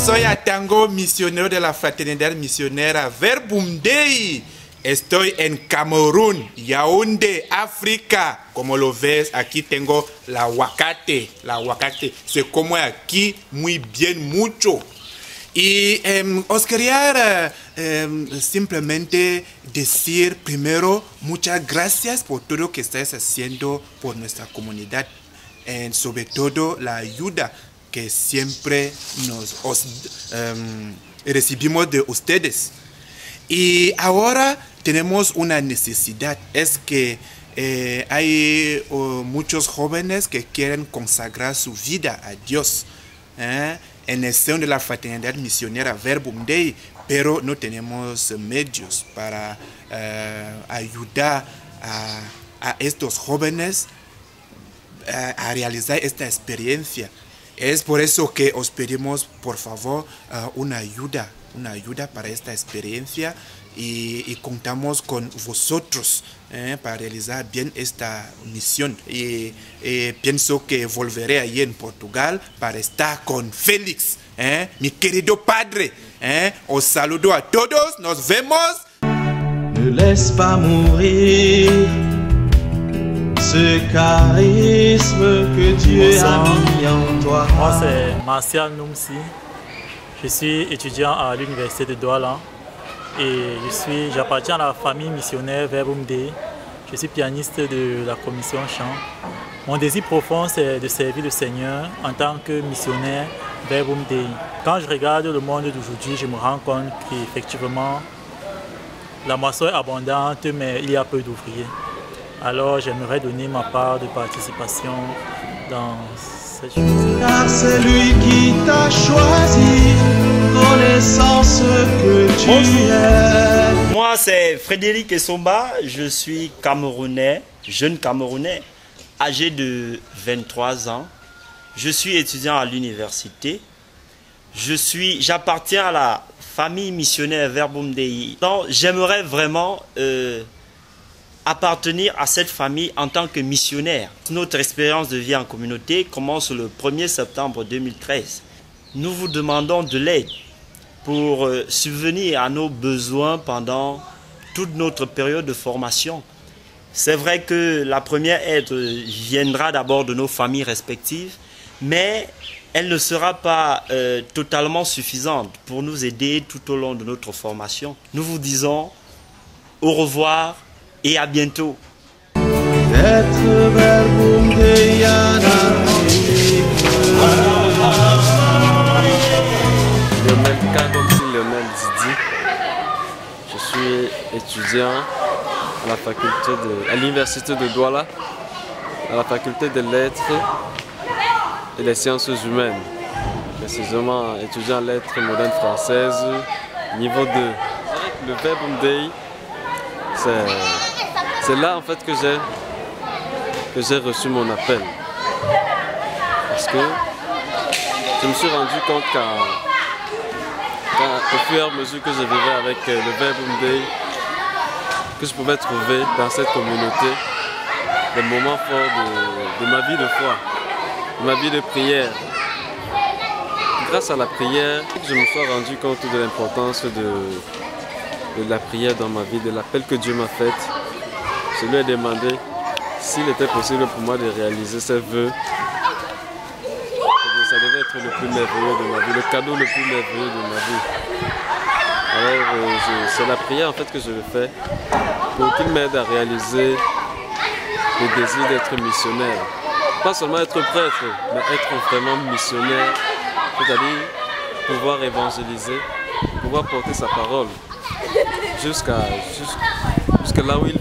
soy Atango, misionero de la Fraternidad Misionera Verbum Dei. Estoy en Camerún, Yaoundé, África. Como lo ves, aquí tengo la aguacate. La aguacate se come aquí muy bien, mucho. Y os quería simplemente decir primero muchas gracias por todo lo que estáis haciendo por nuestra comunidad. Sobre todo la ayuda que siempre recibimos de ustedes. Y ahora tenemos una necesidad, es que hay muchos jóvenes que quieren consagrar su vida a Dios en el seno de la Fraternidad Misionera Verbum Dei, pero no tenemos medios para ayudar a estos jóvenes a realizar esta experiencia. Es por eso que os pedimos, por favor, una ayuda para esta experiencia y contamos con vosotros para realizar bien esta misión. Y pienso que volveré allí en Portugal para estar con Félix, mi querido padre. Os saludo a todos, nos vemos. Ne laisse pas mourir ce charisme que Dieu a mis en toi. Moi, c'est Martial Noumsi. Je suis étudiant à l'université de Douala et j'appartiens à la famille missionnaire Verbum Dei. Je suis pianiste de la commission chant. Mon désir profond, c'est de servir le Seigneur en tant que missionnaire Verbum Dei. Quand je regarde le monde d'aujourd'hui, je me rends compte qu'effectivement, la moisson est abondante, mais il y a peu d'ouvriers. Alors j'aimerais donner ma part de participation dans cette chose. Car c'est lui qui t'a choisi, connaissant ce que tu es. Moi c'est Frédéric Essomba, je suis Camerounais, jeune Camerounais, âgé de 23 ans. Je suis étudiant à l'université. J'appartiens à la famille missionnaire Verbum Dei. Donc j'aimerais vraiment appartenir à cette famille en tant que missionnaire. Notre expérience de vie en communauté commence le 1er septembre 2013. Nous vous demandons de l'aide pour subvenir à nos besoins pendant toute notre période de formation. C'est vrai que la première aide viendra d'abord de nos familles respectives, mais elle ne sera pas totalement suffisante pour nous aider tout au long de notre formation. Nous vous disons au revoir et à bientôt. Je suis étudiant à l'université de Douala, à la faculté des lettres et des sciences humaines. Précisément étudiant en lettres modernes françaises, niveau 2. Le Verbum Dei, c'est là en fait que j'ai reçu mon appel. Parce que je me suis rendu compte qu'au fur et à mesure que je vivais avec le Verbum Dei, que je pouvais trouver dans cette communauté des moments forts de ma vie de foi, de ma vie de prière. Grâce à la prière, je me suis rendu compte de l'importance de la prière dans ma vie, de l'appel que Dieu m'a fait. Je lui ai demandé s'il était possible pour moi de réaliser ses vœux. Ça devait être le plus merveilleux de ma vie, le cadeau le plus merveilleux de ma vie. Alors c'est la prière en fait que je le fais pour qu'il m'aide à réaliser le désir d'être missionnaire. Pas seulement être prêtre, mais être vraiment missionnaire, c'est-à-dire pouvoir évangéliser, pouvoir porter sa parole jusqu'à là où il veut.